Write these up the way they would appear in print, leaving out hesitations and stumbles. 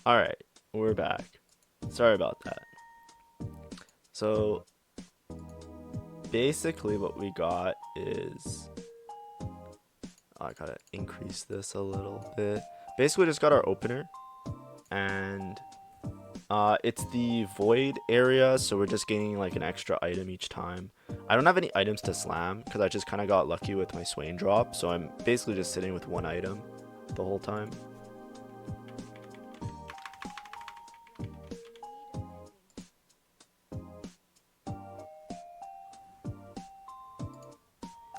Alright, we're back. Sorry about that. So, basically what we got is... I gotta increase this a little bit. Basically, we just got our opener. And it's the void area, so we're just gaining like an extra item each time. I don't have any items to slam, because I just kind of got lucky with my Swain drop. So I'm basically just sitting with one item the whole time.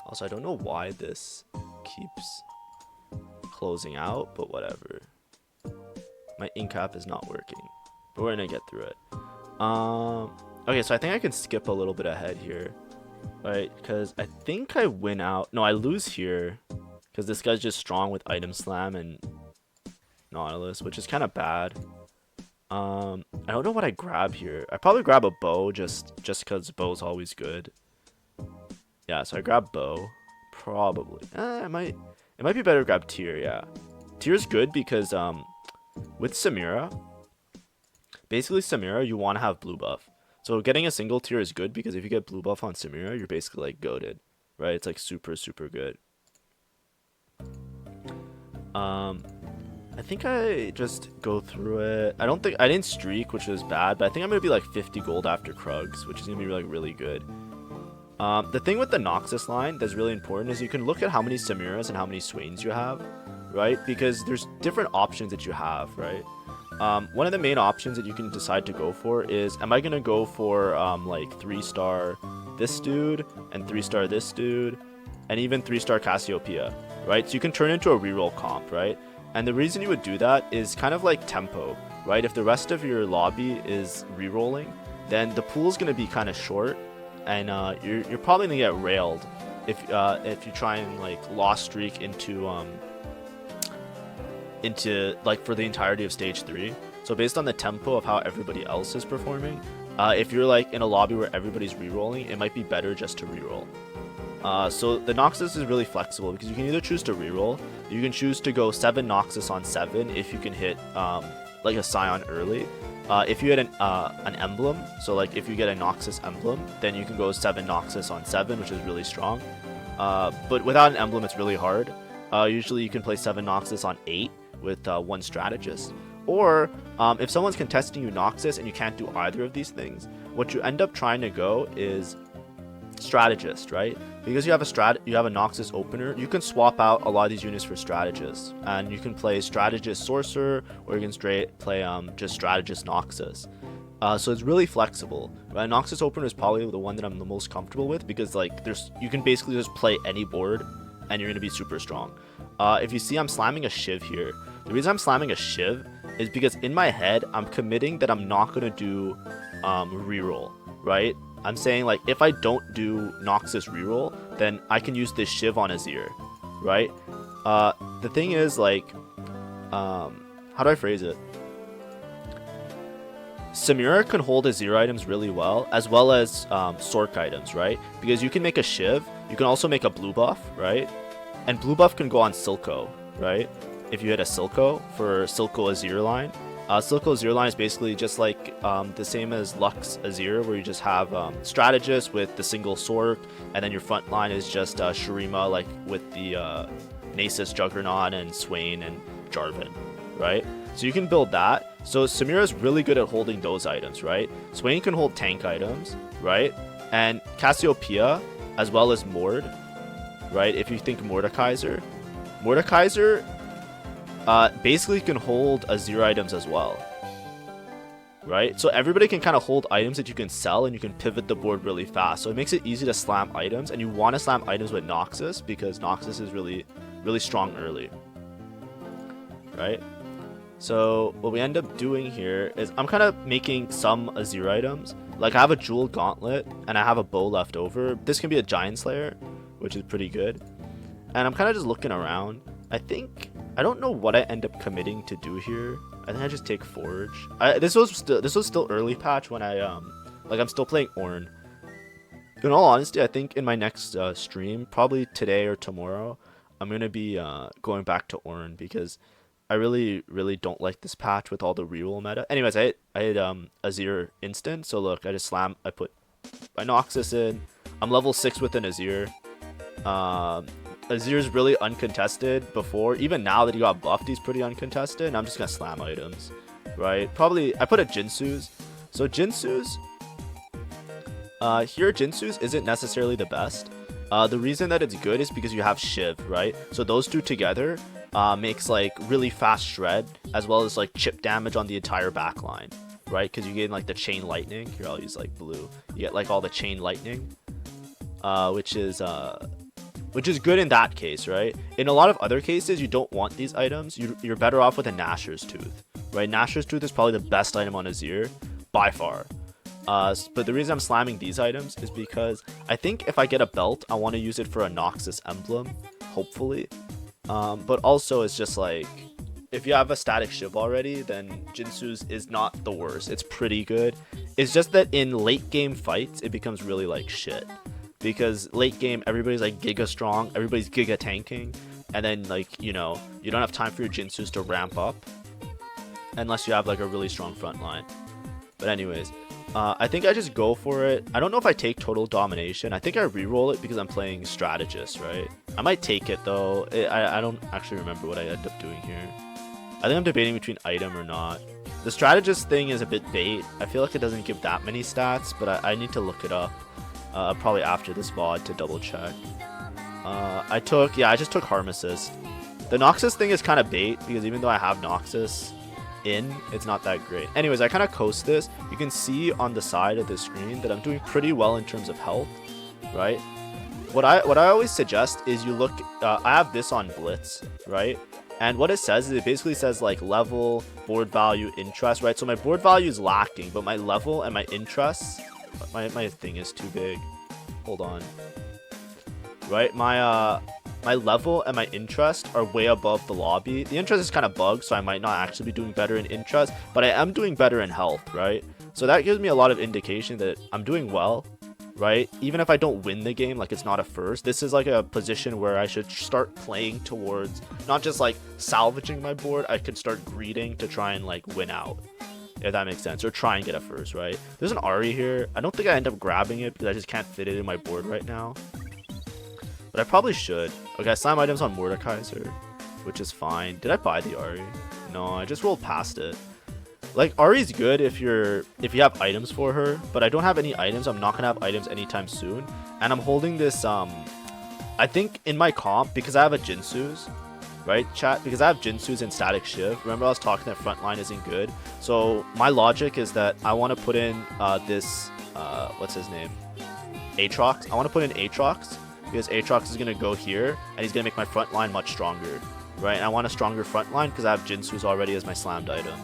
Also, I don't know why this keeps closing out, but whatever. My ink cap is not working, but we're gonna get through it. Okay, so I think I can skip a little bit ahead here, right? Because I think I win out. No, I lose here because this guy's just strong with item slam and Nautilus, which is kind of bad. I don't know what I grab here. I probably grab a bow just because bow's always good. Yeah, so I grab bow, probably. It might be better to grab tier. Yeah, tier's good because with Samira, basically Samira you want to have blue buff. So getting a single tier is good because if you get blue buff on Samira, you're basically like goated, right? It's like super good. I think I just go through it. I didn't streak, which was bad, but I think I'm gonna be like 50 gold after Krugs, which is gonna be like really good. The thing with the Noxus line that's really important is you can look at how many Samiras and how many Swains you have, right? Because there's different options that you have, right? One of the main options that you can decide to go for is, am I going to go for like 3-star this dude and 3-star this dude and even 3-star Cassiopeia, right? So you can turn into a reroll comp, right? And the reason you would do that is kind of like tempo, right? If the rest of your lobby is rerolling, then the pool is going to be kind of short. And you're probably gonna get railed if you try and like lost streak into like for the entirety of stage 3. So based on the tempo of how everybody else is performing, if you're like in a lobby where everybody's rerolling, it might be better just to reroll. So the Noxus is really flexible because you can either choose to reroll, you can choose to go 7 Noxus on 7 if you can hit like a Scion early. If you get an emblem, so like if you get a Noxus emblem, then you can go 7 Noxus on 7, which is really strong. But without an emblem, it's really hard. Usually you can play 7 Noxus on 8 with 1 Strategist. Or if someone's contesting you Noxus and you can't do either of these things, what you end up trying to go is Strategist, right? Because you have a Noxus opener, you can swap out a lot of these units for Strategists, and you can play Strategist Sorcerer, or you can straight play just Strategist Noxus. So it's really flexible. Right? Noxus opener is probably the one that I'm the most comfortable with because like you can basically just play any board, and you're gonna be super strong. If you see, I'm slamming a Shiv here. The reason I'm slamming a Shiv is because in my head I'm committing that I'm not gonna do reroll, right? I'm saying like if I don't do Noxus reroll, then I can use this Shiv on Azir, right? The thing is like, how do I phrase it? Samira can hold Azir items really well as Sork items, right? Because you can make a Shiv, you can also make a blue buff, right? And blue buff can go on Silco, right? If you hit a Silco for Silco Azir line. Silco Azir line is basically just like the same as Lux Azir, where you just have Strategist with the single Sork, and then your front line is just Shurima, like with the Nasus Juggernaut and Swain and Jarvan, right? So you can build that. So Samira is really good at holding those items, right? Swain can hold tank items, right? And Cassiopeia, as well as Mord, right? If you think Mordekaiser basically can hold Azir items as well, right? So everybody can kind of hold items that you can sell, and you can pivot the board really fast. So it makes it easy to slam items, and you want to slam items with Noxus because Noxus is really strong early, right? So what we end up doing here is I'm kind of making some Azir items. Like I have a Jewel Gauntlet and I have a bow left over. This can be a Giant Slayer, which is pretty good. And I'm kind of just looking around. I don't know what I end up committing to do here. I think I just take Forge. This was still early patch when I'm still playing Ornn. In all honesty, I think in my next stream, probably today or tomorrow, I'm gonna be going back to Ornn because I really don't like this patch with all the reroll meta. Anyways, I hit Azir instant. So look, I put my Noxus in. I'm level 6 with an Azir. Azir's really uncontested before. Even now that he got buffed, he's pretty uncontested. And I'm just gonna slam items, right? Probably I put a Jinsu's. So Jinsu's here Jinsu's isn't necessarily the best. The reason that it's good is because you have Shiv, right? So those two together makes like really fast shred as well as like chip damage on the entire backline, right? Because you get like the chain lightning. Here, I'll use like blue. You get like all the chain lightning, which is good in that case, right? In a lot of other cases, you don't want these items. You're better off with a Nashor's Tooth, right? Nashor's Tooth is probably the best item on Azir by far. But the reason I'm slamming these items is because I think if I get a belt, I want to use it for a Noxus emblem, hopefully. But also it's just like, if you have a static Shiv already, then Jinsu's is not the worst. It's pretty good. It's just that in late game fights, it becomes really like shit. Because late game, everybody's like giga strong, everybody's giga tanking, and then like, you know, you don't have time for your Jinsu's to ramp up unless you have like a really strong front line. But anyways, I think I just go for it. I don't know if I take total domination. I think I reroll it because I'm playing strategist, right? I might take it though. I don't actually remember what I end up doing here. I think I'm debating between item or not. The strategist thing is a bit bait. I feel like it doesn't give that many stats, but I need to look it up probably after this VOD to double check. I just took Harm Assist. The Noxus thing is kind of bait because even though I have Noxus in, it's not that great. Anyways, I kind of coast this. You can see on the side of the screen that I'm doing pretty well in terms of health, right? What I always suggest is you look, I have this on Blitz, right? And what it says is it basically says like level, board value, interest, right? So my board value is lacking, but my level and my interest, my thing is too big. Hold on. Right? My level and my interest are way above the lobby. The interest is kind of bugged, so I might not actually be doing better in interest, but I am doing better in health, right? So that gives me a lot of indication that I'm doing well, right? Even if I don't win the game, like it's not a first, this is like a position where I should start playing towards not just like salvaging my board, I could start greeding to try and like win out, if that makes sense, or try and get a first, right? There's an Ahri here. I don't think I end up grabbing it because I just can't fit it in my board right now. But I probably should. Okay, I slam items on Mordekaiser, which is fine. Did I buy the Ahri? No, I just rolled past it. Like, Ahri's good if you have items for her, but I don't have any items. I'm not gonna have items anytime soon. And I'm holding this, I think in my comp, because I have a Jinsu's, right, chat? Because I have Jinsu's and Static Shiv. Remember I was talking that front line isn't good. So my logic is that I want to put in this, what's his name? Aatrox. I want to put in Aatrox, because Aatrox is going to go here, and he's going to make my front line much stronger, right? And I want a stronger front line because I have Jinsu's already as my slammed item.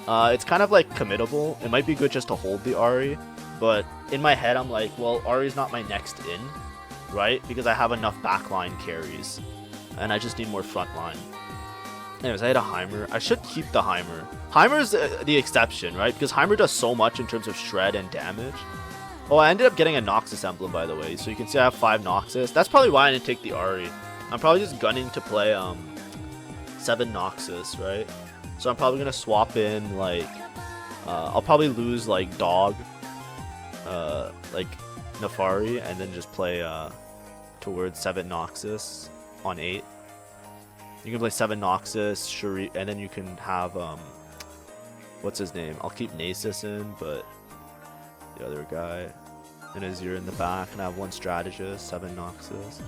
It's kind of like committable. It might be good just to hold the Ahri, but in my head I'm like, well, Ahri's not my next in, right? Because I have enough backline carries, and I just need more front line. Anyways, I had a Heimer. I should keep the Heimer. Heimer's the exception, right? Because Heimer does so much in terms of shred and damage. Oh, I ended up getting a Noxus emblem, by the way. So you can see I have 5 Noxus. That's probably why I didn't take the Ahri. I'm probably just gunning to play 7 Noxus, right? So I'm probably going to swap in, like... I'll probably lose, like, Dog. Like, Nefari. And then just play towards 7 Noxus on 8. You can play 7 Noxus, Shuri, and then you can have... what's his name? I'll keep Nasus in, but... the other guy and Azir in the back, and I have 1 strategist, 7 Noxus.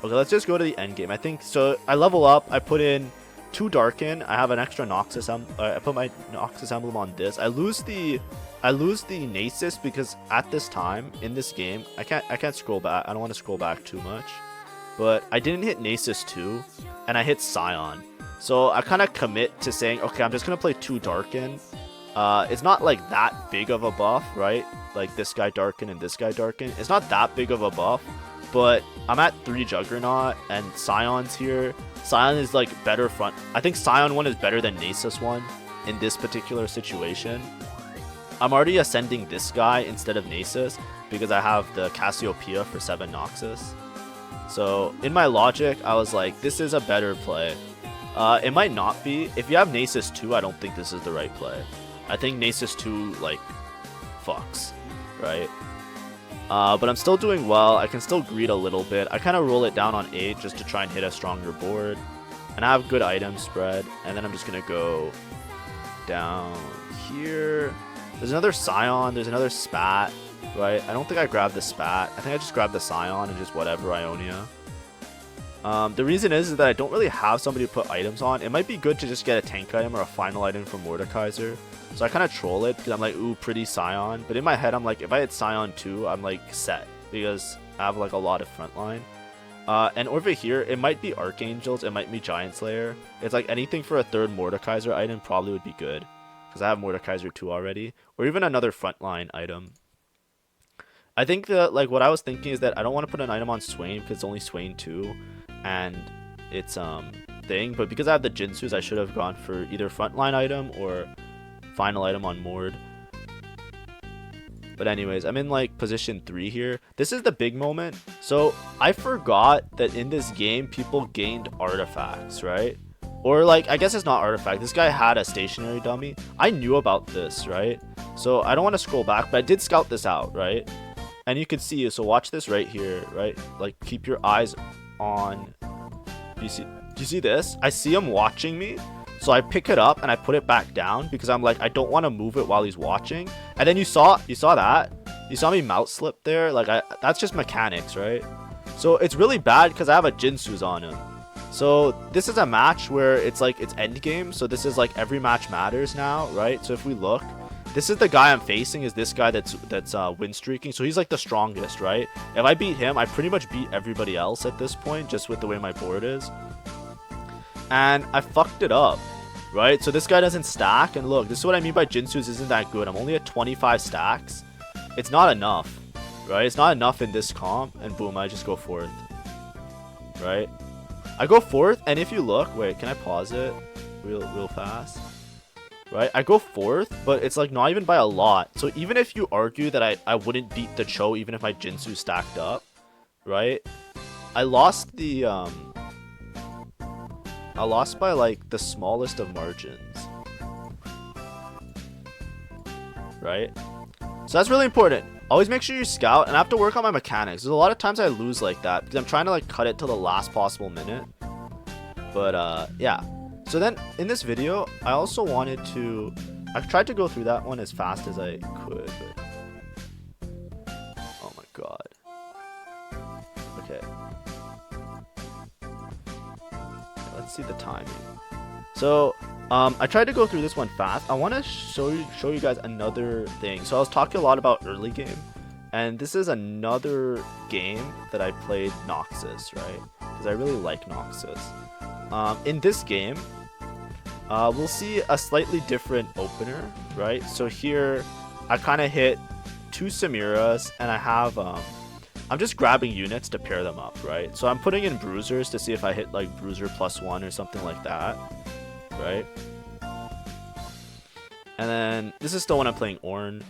Okay, let's just go to the end game. I think so. I level up. I put in 2 Darken. I have an extra Noxus. I put my Noxus emblem on this. I lose the Nasus because at this time in this game, I can't scroll back. I don't want to scroll back too much, but I didn't hit Nasus 2, and I hit Scion. So I kind of commit to saying, okay, I'm just gonna play 2 Darken. It's not like that big of a buff, right? Like this guy Darken and this guy Darken. It's not that big of a buff, but I'm at 3 Juggernaut and Scion's here. Scion is like better front. I think Scion 1 is better than Nasus 1 in this particular situation. I'm already ascending this guy instead of Nasus because I have the Cassiopeia for 7 Noxus. So in my logic, I was like, this is a better play. It might not be. If you have Nasus 2, I don't think this is the right play. I think Nasus 2, like, fucks, right? But I'm still doing well. I can still greed a little bit. I kind of roll it down on 8 just to try and hit a stronger board. And I have good item spread. And then I'm just going to go down here. There's another Scion. There's another Spat, right? I don't think I grabbed the Spat. I think I just grabbed the Scion and just whatever Ionia. The reason is that I don't really have somebody to put items on. It might be good to just get a tank item or a final item from Mordekaiser. So I kind of troll it because I'm like, ooh, pretty Scion. But in my head, I'm like, if I hit Scion 2, I'm like set because I have like a lot of frontline. And over here, it might be Archangels, it might be Giant Slayer. It's like anything for a third Mordekaiser item probably would be good because I have Mordekaiser 2 already, or even another frontline item. I think that like what I was thinking is that I don't want to put an item on Swain because it's only Swain 2, and it's thing. But because I have the Jinsus, I should have gone for either frontline item or final item on Mord. But anyways, I'm in like position 3 here. This is the big moment. So I forgot that in this game people gained artifacts, right? Or like, I guess it's not artifact. This guy had a stationary dummy. I knew about this, right? So I don't want to scroll back, but I did scout this out, right? And you can see, so watch this right here, right? Like keep your eyes on. Do you see this? I see him watching me. So I pick it up and I put it back down because I'm like, I don't want to move it while he's watching. And then you saw that? You saw me mouth slip there? Like, that's just mechanics, right? So it's really bad because I have a Jinsus on him. So this is a match where it's like, it's end game. So this is like every match matters now, right? So if we look, this is the guy I'm facing, is this guy that's win streaking. So he's like the strongest, right? If I beat him, I pretty much beat everybody else at this point, just with the way my board is. And I fucked it up, right? So this guy doesn't stack, and look, this is what I mean by Jinsus isn't that good. I'm only at 25 stacks. It's not enough, right? It's not enough in this comp, and boom, I just go 4th, right? I go 4th, and if you look, wait, can I pause it real fast? Right, I go 4th, but it's like not even by a lot. So even if you argue that I wouldn't beat the Cho even if my Jinsu stacked up, right? I lost the I lost by like the smallest of margins, right? So that's really important. Always make sure you scout, and I have to work on my mechanics. There's a lot of times I lose like that because I'm trying to like cut it to the last possible minute. But yeah. So then in this video, I also wanted to, I tried to go through that one as fast as I could, but oh my god. Okay. Let's see the timing. So I tried to go through this one fast. I want to show you guys another thing. So I was talking a lot about early game, and this is another game that I played Noxus, right? Because I really like Noxus. In this game, we'll see a slightly different opener, right? So here, I kind of hit 2 Samiras, and I have, I'm just grabbing units to pair them up, right? So I'm putting in Bruisers to see if I hit like Bruiser +1 or something like that, right? And then, this is still when I'm playing Ornn.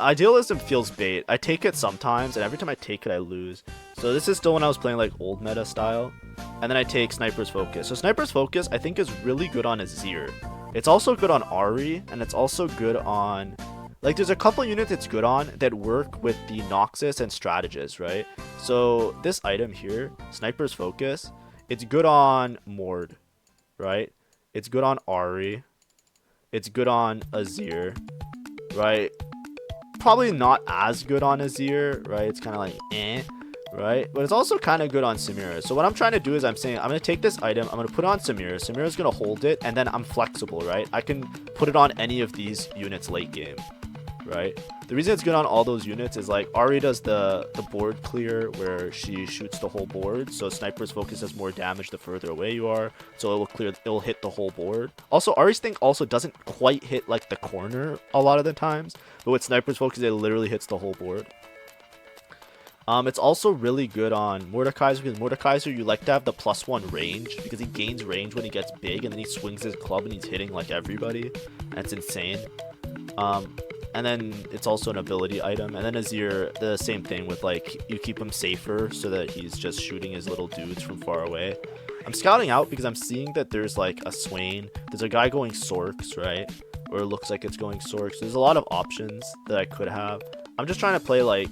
Idealism feels bait. I take it sometimes, and every time I take it, I lose. So this is still when I was playing like old meta style. And then I take Sniper's Focus. So Sniper's Focus, I think, is really good on Azir. It's also good on Ahri, and it's also good on... Like, there's a couple units it's good on that work with the Noxus and Strategist, right? So this item here, Sniper's Focus, it's good on Mord, right? It's good on Ahri. It's good on Azir, right? Probably not as good on Azir, right? It's kind of like, eh. Right, but it's also kind of good on Samira. So what I'm trying to do is I'm saying I'm going to take this item, I'm going to put it on Samira. Samira's going to hold it, and then I'm flexible, right? I can put it on any of these units late game, right? The reason it's good on all those units is like Ahri does the board clear where she shoots the whole board. So Sniper's Focus does more damage the further away you are, so it'll hit the whole board. Also, Ahri's thing also doesn't quite hit like the corner a lot of the times, but with Sniper's Focus it literally hits the whole board. It's also really good on Mordekaiser, because Mordekaiser, you like to have the +1 range, because he gains range when he gets big, and then he swings his club and he's hitting like everybody. That's insane. And then it's also an ability item. And then Azir, the same thing with like, you keep him safer so that he's just shooting his little dudes from far away. I'm scouting out because I'm seeing that there's like a Swain. There's a guy going Sorks, right? Or it looks like it's going Sorks. There's a lot of options that I could have. I'm just trying to play like...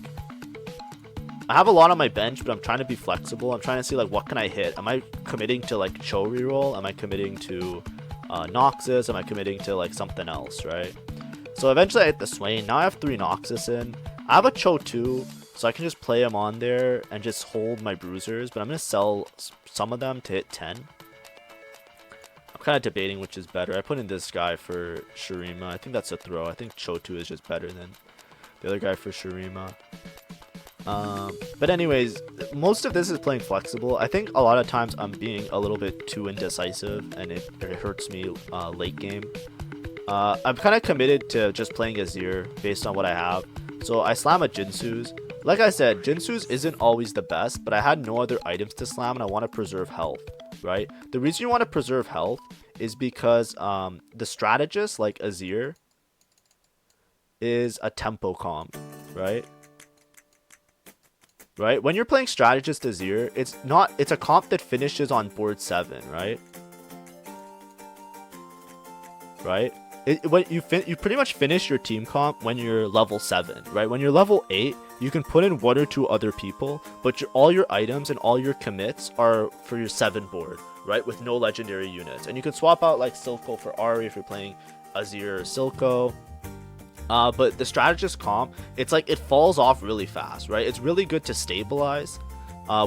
I have a lot on my bench, but I'm trying to be flexible. I'm trying to see like what can I hit. Am I committing to like Cho reroll? Am I committing to Noxus? Am I committing to like something else, right? So eventually I hit the Swain. Now I have 3 Noxus in. I have a Cho too, so I can just play him on there and just hold my bruisers. But I'm going to sell some of them to hit 10. I'm kind of debating which is better. I put in this guy for Shurima. I think that's a throw. I think Cho 2 is just better than the other guy for Shurima. But anyways, most of this is playing flexible. I think a lot of times I'm being a little bit too indecisive and it hurts me late game. I'm kind of committed to just playing Azir based on what I have. So I slam a Jinsu's. Like I said, Jinsu's isn't always the best, but I had no other items to slam and I want to preserve health, right? The reason you want to preserve health is because the strategist like Azir is a tempo comp, right? Right? When you're playing strategist Azir, it's a comp that finishes on board 7, right? Right? When you pretty much finish your team comp when you're level 7, right? When you're level 8, you can put in 1 or 2 other people, but all your items and all your commits are for your 7 board, right? With no legendary units. And you can swap out like Silco for Ahri if you're playing Azir or Silco. But the strategist comp, it's like it falls off really fast, right? It's really good to stabilize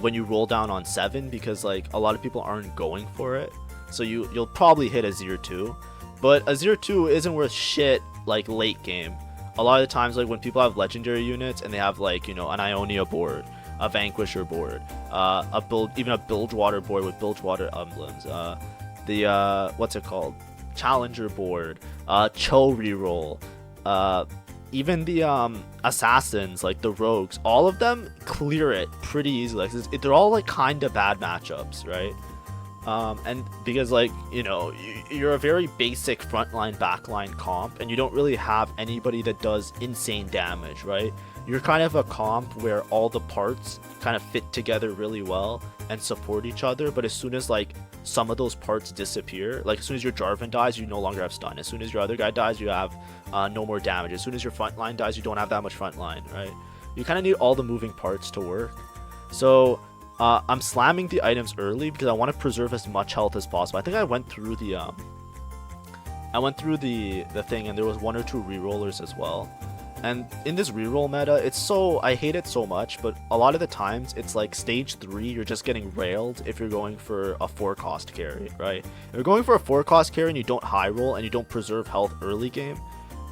when you roll down on 7 because like a lot of people aren't going for it. So you'll probably hit Azir 2. But Azir 2 isn't worth shit like late game. A lot of the times like when people have legendary units and they have like, you know, an Ionia board, a Vanquisher board, even a Bilgewater board with Bilgewater emblems, what's it called? Challenger board, Cho reroll, even the assassins like the rogues, all of them clear it pretty easily. Like, they're all like kind of bad matchups, right? And because like, you know, you're a very basic frontline backline comp and you don't really have anybody that does insane damage, right? You're kind of a comp where all the parts kind of fit together really well and support each other, but as soon as like some of those parts disappear, like as soon as your Jarvan dies, you no longer have stun. As soon as your other guy dies, you have no more damage. As soon as your frontline dies, you don't have that much frontline, right? You kind of need all the moving parts to work. So I'm slamming the items early because I want to preserve as much health as possible. I think I went through the thing and there was 1 or 2 rerollers as well. And in this reroll meta, I hate it so much, but a lot of the times it's like stage 3, you're just getting railed if you're going for a 4-cost carry, right? If you're going for a 4-cost carry and you don't high roll and you don't preserve health early game,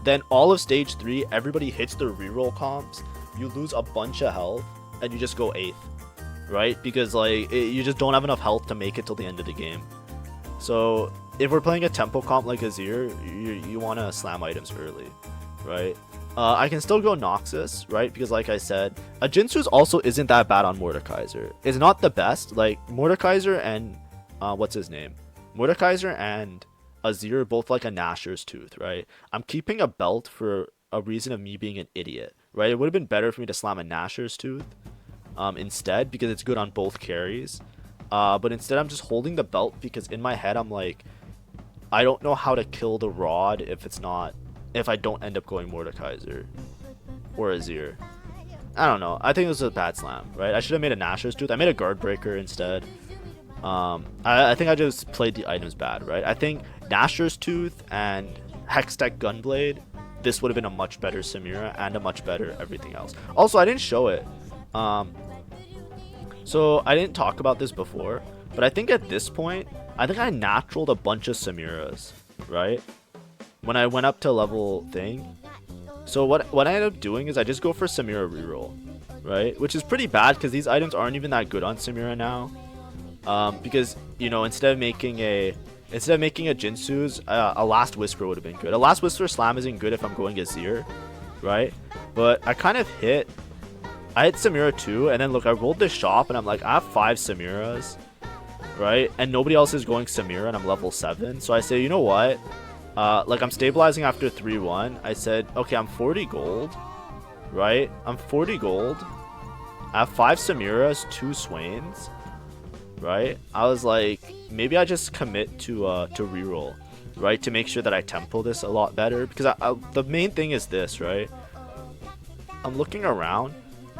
then all of stage 3, everybody hits their reroll comps, you lose a bunch of health, and you just go 8th. Right? Because like you just don't have enough health to make it till the end of the game. So if we're playing a tempo comp like Azir, you want to slam items early, right? I can still go Noxus, right? Because like I said, a Jinsu's also isn't that bad on Mordekaiser. It's not the best. Like Mordekaiser and what's his name? Mordekaiser and Azir are both like a Nashor's Tooth, right? I'm keeping a belt for a reason of me being an idiot, right? It would have been better for me to slam a Nashor's Tooth instead because it's good on both carries. But instead I'm just holding the belt because in my head I'm like, I don't know how to kill the Rod if I don't end up going Mordekaiser or Azir. I don't know. I think this was a bad slam, right? I should have made a Nashor's Tooth. I made a Guard Breaker instead. I think I just played the items bad, right? I think Nashor's Tooth and Hextech Gunblade, this would have been a much better Samira and a much better everything else. Also, I didn't show it. So I didn't talk about this before, but I think at this point, I think I naturaled a bunch of Samiras, right? When I went up to level thing. So what I ended up doing is I just go for Samira reroll, right? Which is pretty bad because these items aren't even that good on Samira now. Because, you know, instead of making a Jinsu's, a Last Whisper would have been good. A Last Whisper slam isn't good if I'm going Azir, right? But I kind of hit Samira too, and then look, I rolled this shop and I'm like, I have 5 Samiras, right? And nobody else is going Samira and I'm level 7. So I say, you know what? Like I'm stabilizing after 3-1. I said, okay, I'm 40 gold, right? I'm 40 gold. I have 5 Samiras, 2 Swains. right? I was like, maybe I just commit to reroll, right? To make sure that I tempo this a lot better, because the main thing is this, right? I'm looking around.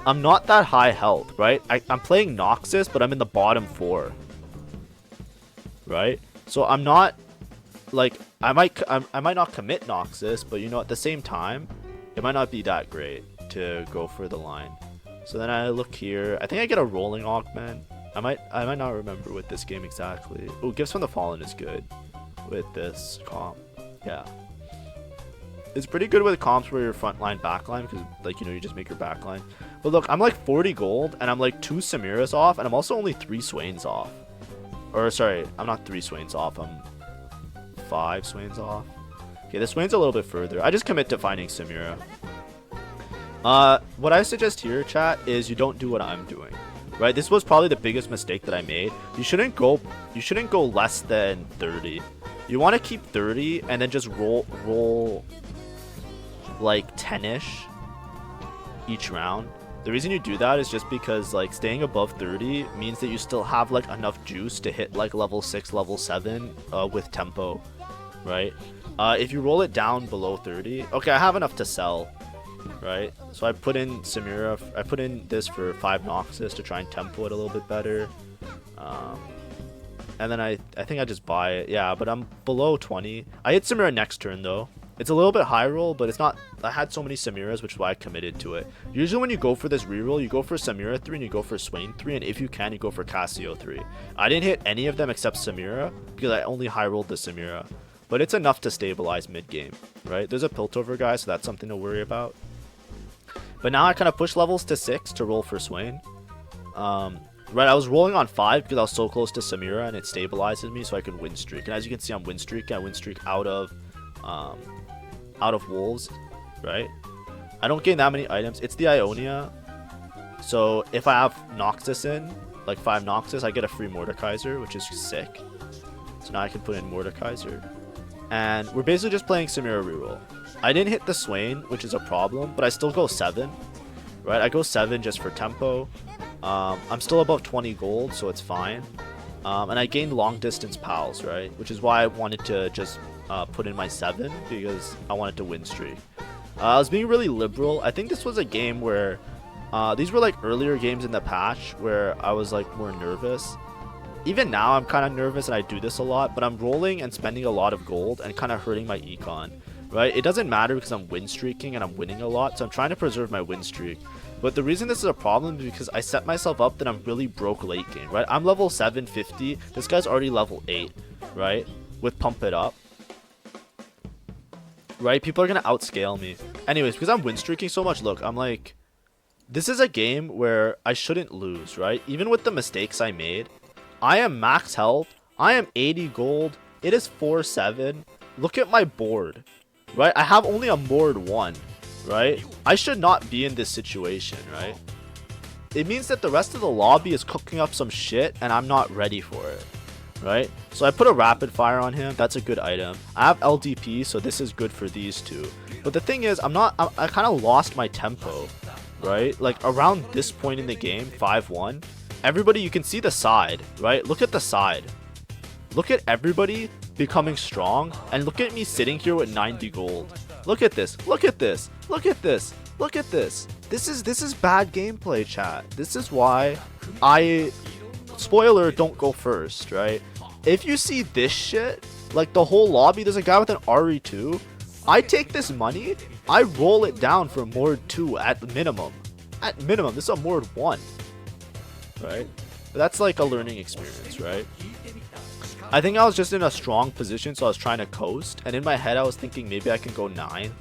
I'm not that high health, right? I'm playing Noxus, but I'm in the bottom 4, right? So I'm not like I might not commit Noxus, but you know, at the same time, it might not be that great to go for the line. So then I look here. I think I get a rolling augment. I might not remember with this game exactly. Oh, Gifts from the Fallen is good with this comp. Yeah. It's pretty good with comps where you're front line, back line, because, like, you know, you just make your back line. But look, I'm like 40 gold, and I'm like 2 Samiras off, and I'm also only 3 Swains off. Or, sorry, I'm not 3 Swains off, I'm 5 Swains off. Okay, the Swain's a little bit further. I just commit to finding Samira. What I suggest here, chat, is you don't do what I'm doing. Right? This was probably the biggest mistake that I made. You shouldn't go less than 30. You want to keep 30 and then just roll like 10ish each round. The reason you do that is just because, like, staying above 30 means that you still have like enough juice to hit like level 6, level 7 with tempo, right? If you roll it down below 30, okay, I have enough to sell, right? So I put in Samira, I put in this for 5 Noxus to try and tempo it a little bit better. And then I think I just buy it. Yeah, but I'm below 20. I hit Samira next turn though. It's a little bit high roll, but it's not. I had so many Samiras, which is why I committed to it. Usually when you go for this reroll, you go for Samira 3 and you go for Swain 3, and if you can, you go for Cassio 3. I didn't hit any of them except Samira because I only high rolled the Samira. But it's enough to stabilize mid game, right? There's a Piltover guy, so that's something to worry about. But now I kind of push levels to 6 to roll for Swain. Right, I was rolling on 5 because I was so close to Samira, and it stabilizes me so I can win streak. And as you can see, I'm win streak. I win streak out of wolves, right? I don't gain that many items. It's the Ionia, so if I have Noxus in, like 5 Noxus, I get a free Mordekaiser, which is sick. So now I can put in Mordekaiser, and we're basically just playing Samira reroll. I didn't hit the Swain, which is a problem, but I still go 7, right? I go 7 just for tempo. I'm still above 20 gold, so it's fine. And I gained long distance pals, right? Which is why I wanted to just put in my 7, because I wanted to win streak. I was being really liberal. I think this was a game where these were like earlier games in the patch where I was like more nervous. Even now I'm kind of nervous and I do this a lot, but I'm rolling and spending a lot of gold and kind of hurting my econ, right? It doesn't matter because I'm win streaking and I'm winning a lot, so I'm trying to preserve my win streak. But the reason this is a problem is because I set myself up that I'm really broke late game, right? I'm level 750. This guy's already level 8, right? With Pump It Up. Right? People are going to outscale me. Anyways, because I'm win streaking so much, look, I'm like, this is a game where I shouldn't lose, right? Even with the mistakes I made, I am max health. I am 80 gold. It is 4-7. Look at my board, right? I have only a Mord 1, right? I should not be in this situation, right? It means that the rest of the lobby is cooking up some shit and I'm not ready for it, right? So I put a rapid fire on him. That's a good item. I have LDP, so this is good for these two. But the thing is, I kind of lost my tempo, right? Like around this point in the game, 5-1, everybody, you can see the side, right? Look at the side. Look at everybody becoming strong, and look at me sitting here with 90 gold. Look at this. Look at this. Look at this. Look at this. This is bad gameplay, chat. This is why spoiler, don't go first, right? If you see this shit, like the whole lobby, there's a guy with an RE2. I take this money, I roll it down for Mord 2 at minimum. At minimum, this is a Mord 1. Right? But that's like a learning experience, right? I think I was just in a strong position, so I was trying to coast, and in my head I was thinking maybe I can go 9,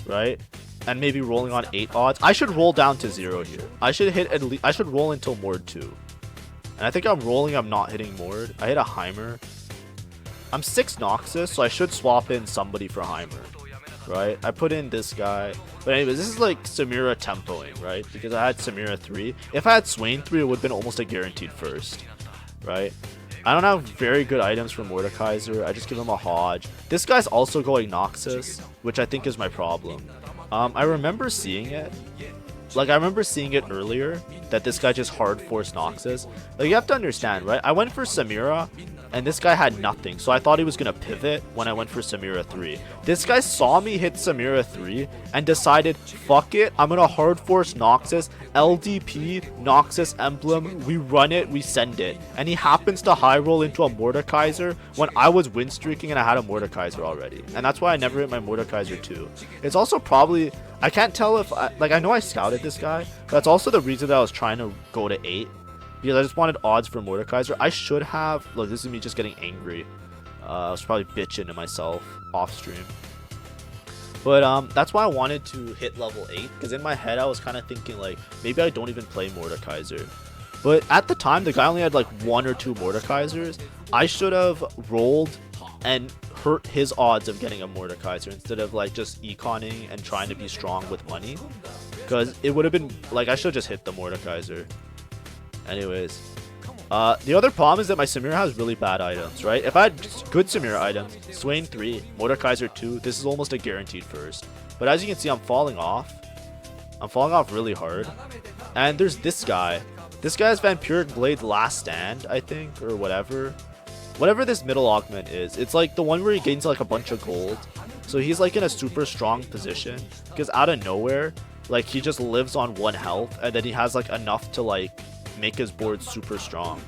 right? And maybe rolling on 8 odds. I should roll down to 0 here. I should hit at least, I should roll until Mord 2. And I think I'm rolling, I'm not hitting Mord. I hit a Heimer. I'm 6 Noxus, so I should swap in somebody for Heimer, right? I put in this guy. But anyways, this is like Samira tempoing, right? Because I had Samira 3. If I had Swain 3, it would have been almost a guaranteed first, right? I don't have very good items for Mordekaiser. I just give him a Hodge. This guy's also going Noxus, which I think is my problem. I remember seeing it, like I remember seeing it earlier that this guy just hard forced Noxus. Like you have to understand, right? I went for Samira and this guy had nothing, so I thought he was gonna pivot when I went for Samira 3. This guy saw me hit Samira 3 and decided, fuck it, I'm gonna hard force Noxus, LDP, Noxus emblem, we run it, we send it. And he happens to high roll into a Mordekaiser when I was win streaking and I had a Mordekaiser already. And that's why I never hit my Mordekaiser 2. It's also probably, I can't tell if, I know I scouted this guy, but that's also the reason that I was trying to go to 8. Because I just wanted odds for Mordekaiser. I should have, look, this is me just getting angry. I was probably bitching to myself off stream. But that's why I wanted to hit level 8. Because in my head I was kind of thinking like, maybe I don't even play Mordekaiser. But at the time, the guy only had like 1 or 2 Mordekaisers. I should have rolled and hurt his odds of getting a Mordekaiser instead of like just econing and trying to be strong with money. Because it would have been like, I should have just hit the Mordekaiser. Anyways, the other problem is that my Samira has really bad items, right? If I had good Samira items, Swain 3, Mordekaiser 2, this is almost a guaranteed first. But as you can see, I'm falling off. I'm falling off really hard. And there's this guy. This guy has Vampiric Blade Last Stand, I think, or whatever. Whatever this middle augment is. It's like the one where he gains like a bunch of gold. So he's like in a super strong position. Because out of nowhere, like he just lives on 1 health. And then he has like enough to like make his board super strong.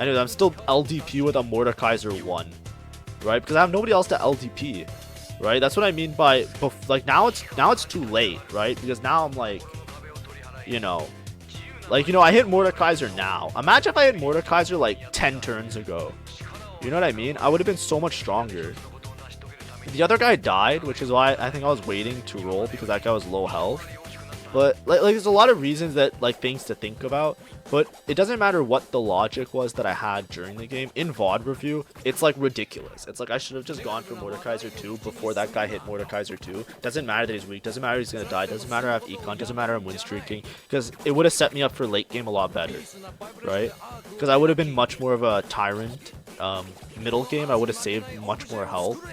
Anyway, I'm still LDP with a Mordekaiser 1, right? Because I have nobody else to LDP, right? That's what I mean by like now it's too late, right? Because now I'm like, you know, I hit Mordekaiser now. Imagine if I hit Mordekaiser like 10 turns ago. You know what I mean? I would have been so much stronger. The other guy died, which is why I think I was waiting to roll because that guy was low health. But like there's a lot of reasons that like things to think about, but it doesn't matter what the logic was that I had during the game. In VOD review, it's like ridiculous. It's like I should have just gone for Mordekaiser 2 before that guy hit Mordekaiser 2. Doesn't matter that he's weak, doesn't matter he's gonna die, doesn't matter I have econ, doesn't matter I'm win streaking, because it would have set me up for late game a lot better, right? Because I would have been much more of a tyrant. Middle game, I would have saved much more health.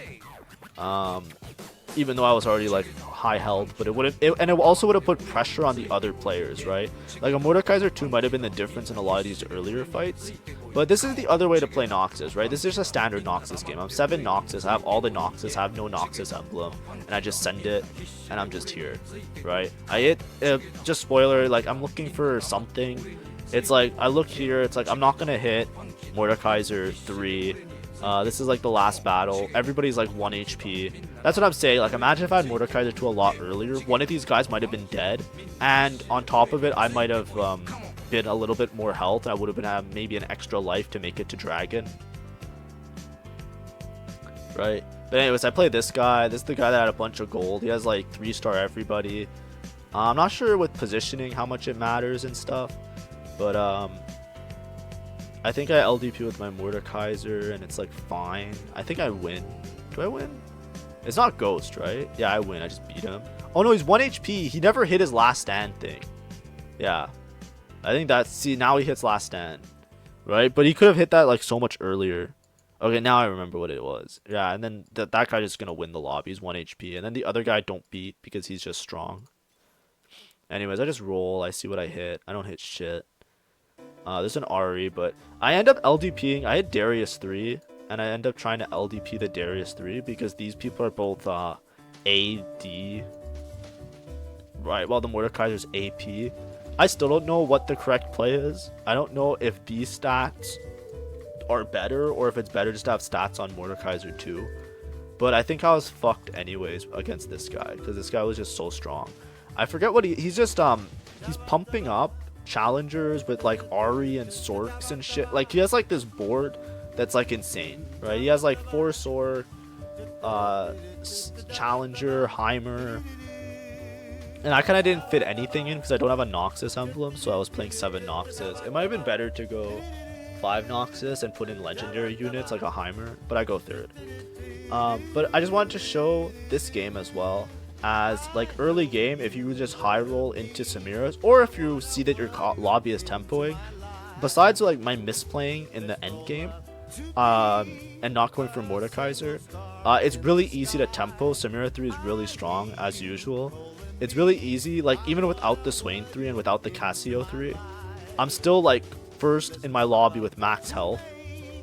Even though I was already like high health, but it also would have put pressure on the other players, right? Like a Mordekaiser 2 might have been the difference in a lot of these earlier fights, but this is the other way to play Noxus, right? This is just a standard Noxus game. I'm 7 Noxus, I have all the Noxus, I have no Noxus emblem, and I just send it, and I'm just here, right? I hit, just spoiler, like I'm looking for something. It's like, I look here, it's like I'm not gonna hit Mordekaiser 3. This is like the last battle. Everybody's like 1 HP. That's what I'm saying. Like, imagine if I had Mordekaiser 2 a lot earlier. One of these guys might have been dead. And on top of it, I might have been a little bit more health. I would have been maybe an extra life to make it to Dragon. Right? But anyways, I play this guy. This is the guy that had a bunch of gold. He has like 3-star everybody. I'm not sure with positioning how much it matters and stuff. But I think I LDP with my Mordekaiser and it's like fine. I think I win. Do I win? It's not Ghost, right? Yeah, I win. I just beat him. Oh no, he's 1 HP. He never hit his last stand thing. Yeah. I think that's, see, now he hits last stand. Right? But he could have hit that like so much earlier. Okay, now I remember what it was. Yeah, and then that guy just gonna win the lobby. He's 1 HP. And then the other guy don't beat because he's just strong. Anyways, I just roll. I see what I hit. I don't hit shit. There's an Ari, but I end up LDPing. I hit Darius 3, and I end up trying to LDP the Darius 3 because these people are both AD, right? While the Mordekaiser's AP. I still don't know what the correct play is. I don't know if B stats are better or if it's better just to have stats on Mordekaiser 2. But I think I was fucked anyways against this guy because this guy was just so strong. I forget what he's just he's pumping up challengers with like Ari and Sorks and shit. Like he has like this board that's like insane, right? He has like 4 Sork, Challenger, Heimer, and I kind of didn't fit anything in because I don't have a Noxus emblem, so I was playing 7 Noxus. It might have been better to go 5 Noxus and put in legendary units like a Heimer, but I go 3rd. But I just wanted to show this game as well as like early game, if you just high roll into Samira's, or if you see that your lobby is tempoing, besides like my misplaying in the end game and not going for Mordekaiser, it's really easy to tempo. Samira 3 is really strong as usual. it's really easy. Like even without the Swain 3 and without the Casio 3, I'm still like first in my lobby with max health,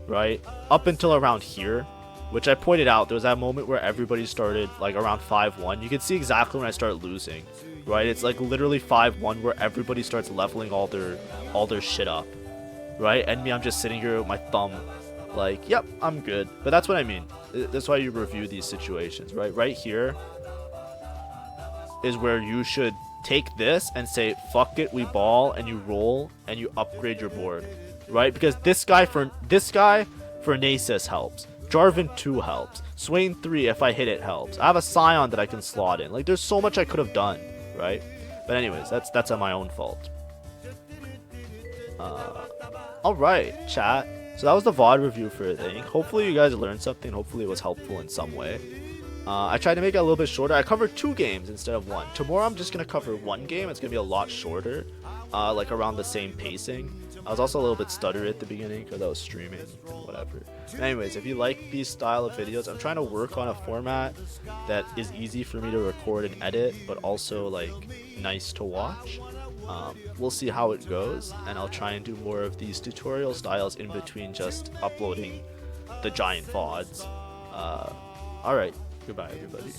right? Up until around here, which I pointed out, there was that moment where everybody started like around 5-1. You can see exactly when I start losing, right? It's like literally 5-1 where everybody starts leveling all their shit up, right? And me, I'm just sitting here with my thumb like, yep, I'm good. But that's what I mean. That's why you review these situations, right? Right here is where you should take this and say, fuck it, we ball, and you roll and you upgrade your board, right? Because this guy for Nasus helps. Jarvan 2 helps. Swain 3, if I hit it, helps. I have a Scion that I can slot in. Like, there's so much I could have done, right? But anyways, that's on my own fault. Alright, chat. So that was the VOD review for the thing. Hopefully you guys learned something. Hopefully it was helpful in some way. I tried to make it a little bit shorter. I covered 2 games instead of 1. Tomorrow I'm just going to cover 1 game. It's going to be a lot shorter, like around the same pacing. I was also a little bit stuttery at the beginning because I was streaming and whatever. Anyways, if you like these style of videos, I'm trying to work on a format that is easy for me to record and edit, but also like nice to watch. We'll see how it goes, and I'll try and do more of these tutorial styles in between just uploading the giant VODs. Alright. Goodbye, everybody.